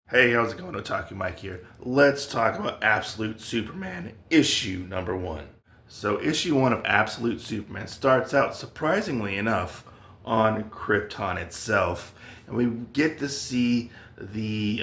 Hey, how's it going? Otaku Mike here. Let's talk about Absolute Superman issue number one. So, issue one of Absolute Superman starts out surprisingly enough on Krypton itself, and we get to see the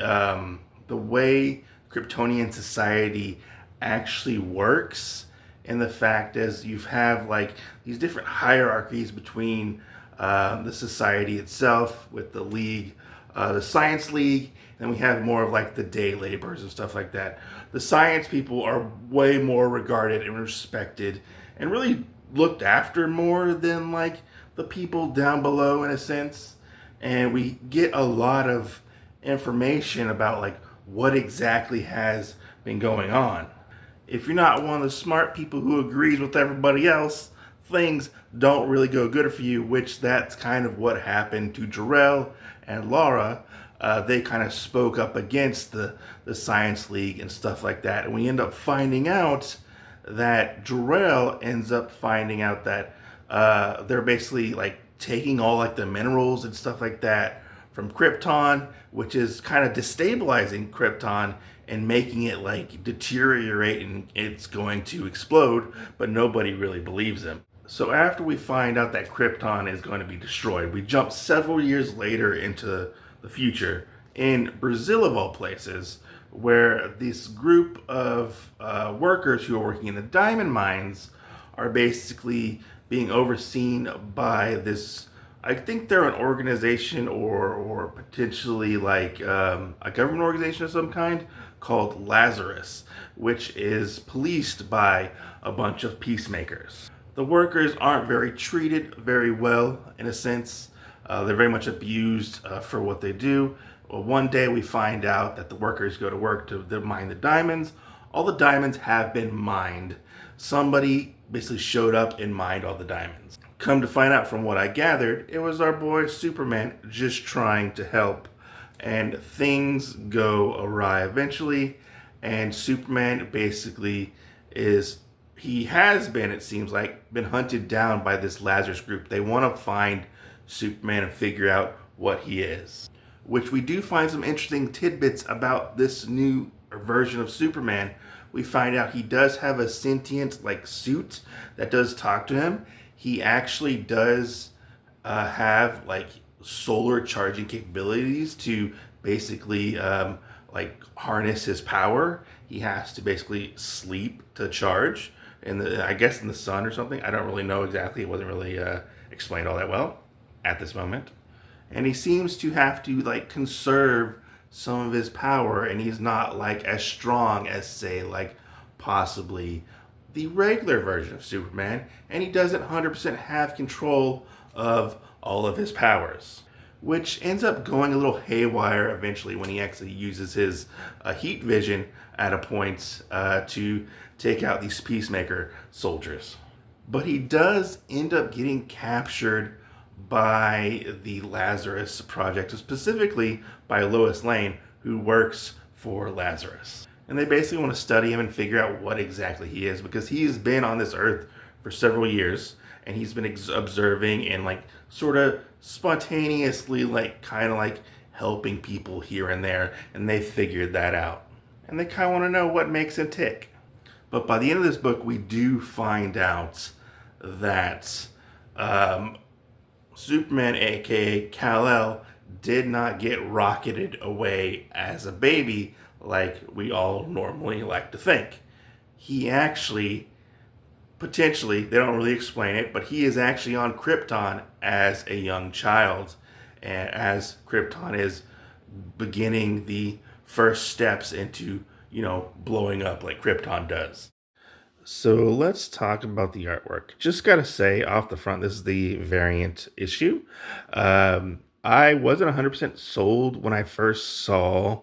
way Kryptonian society actually works, and the fact is you have like these different hierarchies between the society itself with the League, the Science League, and we have more of like the day laborers and stuff like that. The science people are way more regarded and respected and really looked after more than like the people down below in a sense. And we get a lot of information about like what exactly has been going on. If you're not one of the smart people who agrees with everybody else, things don't really go good for you, which that's kind of what happened to Jarrell and Laura. They kind of spoke up against the Science League and stuff like that. And we end up finding out that Jarrell ends up finding out that they're basically like taking all like the minerals and stuff like that from Krypton, which is kind of destabilizing Krypton and making it like deteriorate and it's going to explode, but nobody really believes him. So after we find out that Krypton is going to be destroyed, we jump several years later into the future in Brazil of all places, where this group of workers who are working in the diamond mines are basically being overseen by this. I think they're an organization or potentially like a government organization of some kind called Lazarus, which is policed by a bunch of peacemakers. The workers aren't very treated very well in a sense. They're very much abused for what they do. Well, one day we find out that the workers go to work to mine the diamonds. All the diamonds have been mined. Somebody basically showed up and mined all the diamonds. Come to find out from what I gathered, it was our boy Superman just trying to help. And things go awry eventually. And Superman basically he has been, it seems like, been hunted down by this Lazarus group. They want to find Superman and figure out what he is. Which we do find some interesting tidbits about this new version of Superman. We find out he does have a sentient like suit that does talk to him. He actually does have like solar charging capabilities to basically like harness his power. He has to basically sleep to charge I guess in the sun or something. I don't really know exactly. It wasn't really explained all that well at this moment. And he seems to have to like conserve some of his power, and he's not like as strong as say like possibly the regular version of Superman, and he doesn't 100% have control of all of his powers, which ends up going a little haywire eventually when he actually uses his heat vision at a point to take out these peacemaker soldiers. But he does end up getting captured by the Lazarus Project, specifically by Lois Lane, who works for Lazarus. And they basically want to study him and figure out what exactly he is, because he's been on this earth for several years and he's been observing and like sort of spontaneously like kind of like helping people here and there, and they figured that out. And they kind of want to know what makes him tick. But by the end of this book, we do find out that Superman, aka Kal-El, did not get rocketed away as a baby like we all normally like to think. He actually, potentially, they don't really explain it, but he is actually on Krypton as a young child, and as Krypton is beginning the first steps into, blowing up like Krypton does. So let's talk about the artwork. Just gotta say off the front, this is the variant issue. I wasn't 100% sold when I first saw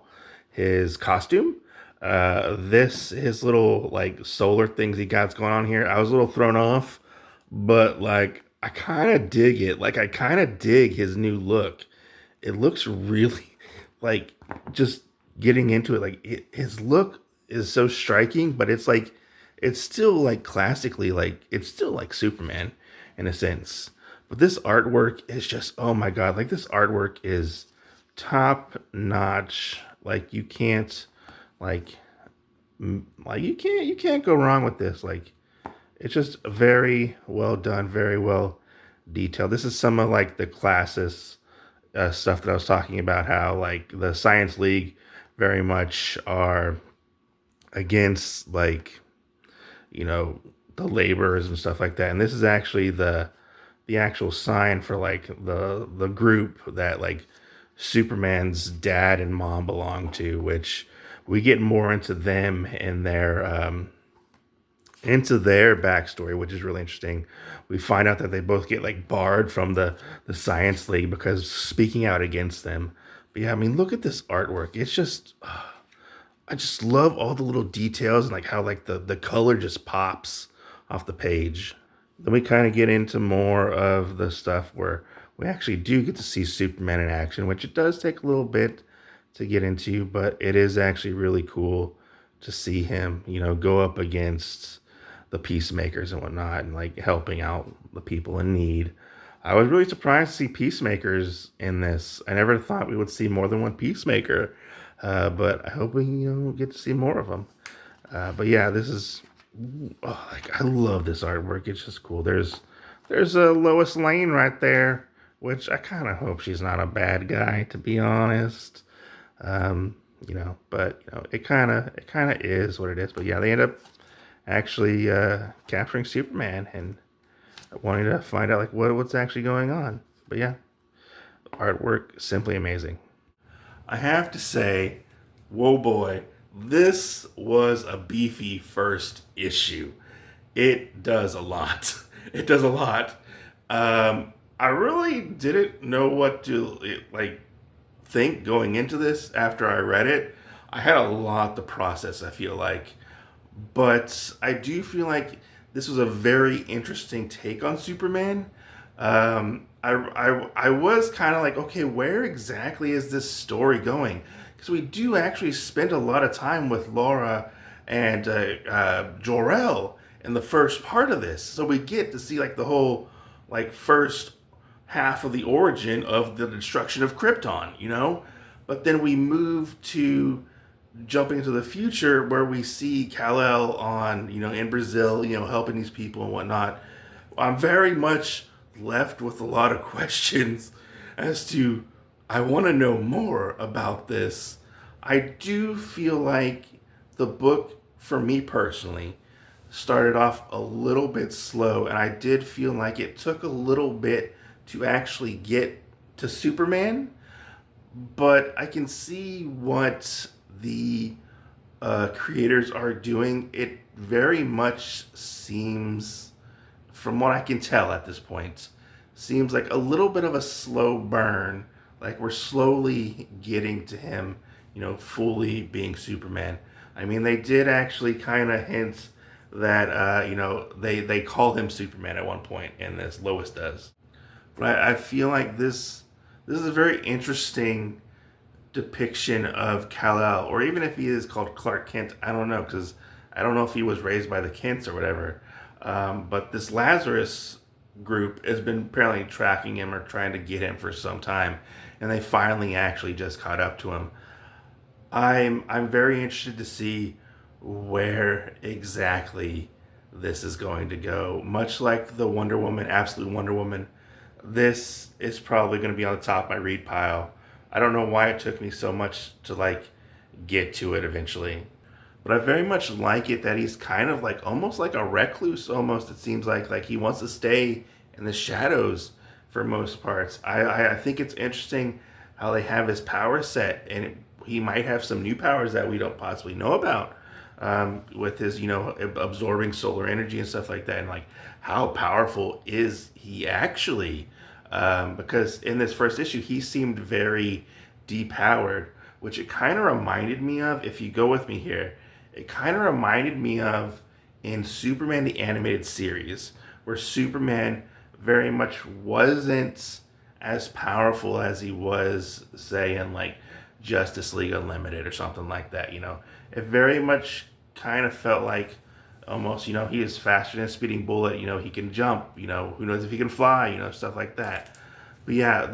his costume. His little like solar things he got going on here, I was a little thrown off, but like I kind of dig it. Like I kind of dig his new look. It looks really like just getting into it. His look is so striking, but it's still like classically like it's still like Superman in a sense. But this artwork is just, oh my god, like this artwork is top notch. Like you can't, like, you can't go wrong with this. Like it's just very well done, very well detailed. This is some of like the classes stuff that I was talking about. How like the Science League very much are against like the laborers and stuff like that. And this is actually the actual sign for like the group that like Superman's dad and mom belong to, which we get more into them and their into their backstory, which is really interesting. We find out that they both get like barred from the Science League because speaking out against them. But yeah, I mean, look at this artwork. It's just I just love all the little details and like how like the color just pops off the page. Then we kind of get into more of the stuff where we actually do get to see Superman in action, which it does take a little bit to get into, but it is actually really cool to see him, go up against the peacemakers and whatnot and like helping out the people in need. I was really surprised to see peacemakers in this. I never thought we would see more than one peacemaker, but I hope we get to see more of them. But yeah, this is like I love this artwork. It's just cool. There's a Lois Lane right there, which I kind of hope she's not a bad guy, to be honest. But it kind of is what it is. But yeah, they end up actually capturing Superman and wanting to find out like what's actually going on. But yeah, artwork simply amazing. I have to say, whoa boy, this was a beefy first issue. It does a lot. It does a lot. I really didn't know what to like think going into this after I read it. I had a lot to process, I feel like. But I do feel like this was a very interesting take on Superman. I was kind of like, okay, where exactly is this story going? Because we do actually spend a lot of time with Laura and Jor-El in the first part of this, so we get to see like the whole like first half of the origin of the destruction of Krypton. But then we move to jumping into the future where we see Kal-El on, in Brazil, helping these people and whatnot. I'm very much left with a lot of questions as to I want to know more about this. I do feel like the book, for me personally, started off a little bit slow, and I did feel like it took a little bit to actually get to Superman. But I can see what the creators are doing. It very much seems, from what I can tell at this point, seems like a little bit of a slow burn. Like we're slowly getting to him, fully being Superman. I mean, they did actually kind of hint that, they call him Superman at one point, and this Lois does. But I feel like this is a very interesting depiction of Kal-El, or even if he is called Clark Kent, I don't know, because I don't know if he was raised by the Kents or whatever. But this Lazarus group has been apparently tracking him or trying to get him for some time, and they finally actually just caught up to him. I'm very interested to see where exactly this is going to go. Much like the Wonder Woman, Absolute Wonder Woman, this is probably going to be on the top of my read pile. I don't know why it took me so much to like get to it eventually. But I very much like it that he's kind of like almost like a recluse almost, it seems like he wants to stay in the shadows for most parts. I think it's interesting how they have his power set, and he might have some new powers that we don't possibly know about, with his absorbing solar energy and stuff like that, and like how powerful is he actually, because in this first issue he seemed very depowered, which it kind of reminded me of, if you go with me here, it kind of reminded me of in Superman the Animated Series, where Superman very much wasn't as powerful as he was, say, in like Justice League Unlimited or something like that. It very much kind of felt like almost, he is faster than a speeding bullet. He can jump. Who knows if he can fly? Stuff like that. But yeah,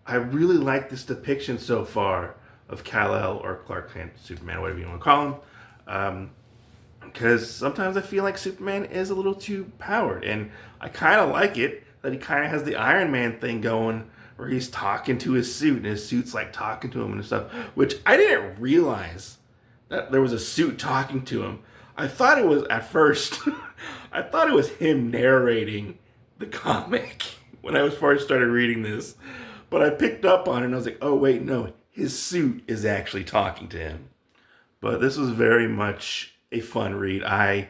I really like this depiction so far of Kal-El or Clark Kent Superman, whatever you want to call him. Because sometimes I feel like Superman is a little too powered, and I kind of like it that he kind of has the Iron Man thing going, where he's talking to his suit, and his suit's like talking to him and stuff, which I didn't realize that there was a suit talking to him. I thought it was, at first, I thought it was him narrating the comic when I first started reading this. But I picked up on it and I was like, oh wait, no, his suit is actually talking to him. But this was very much a fun read. I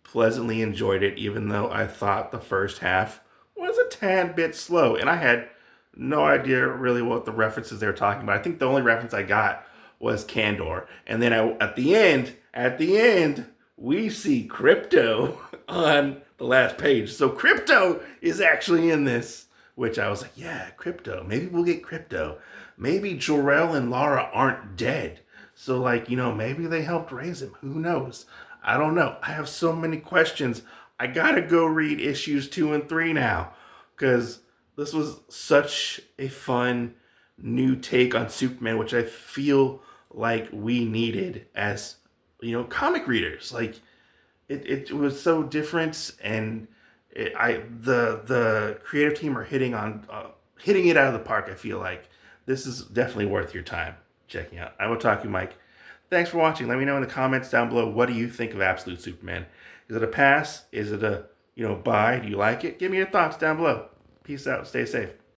pleasantly enjoyed it, even though I thought the first half was a tad bit slow. And I had no idea really what the references they were talking about. I think the only reference I got was Kandor. And then at the end, we see Krypto on the last page. So Krypto is actually in this, which I was like, yeah, Krypto. Maybe we'll get Krypto. Maybe Jor-El and Lara aren't dead. So, like, maybe they helped raise him. Who knows? I don't know. I have so many questions. I gotta go read issues 2 and 3 now, because this was such a fun new take on Superman, which I feel like we needed as, comic readers. Like, it was so different, and the creative team are hitting it out of the park. I feel like this is definitely worth your time checking out. I will talk to you, Mike. Thanks for watching. Let me know in the comments down below, what do you think of Absolute Superman? Is it a pass? Is it a buy? Do you like it? Give me your thoughts down below. Peace out. Stay safe.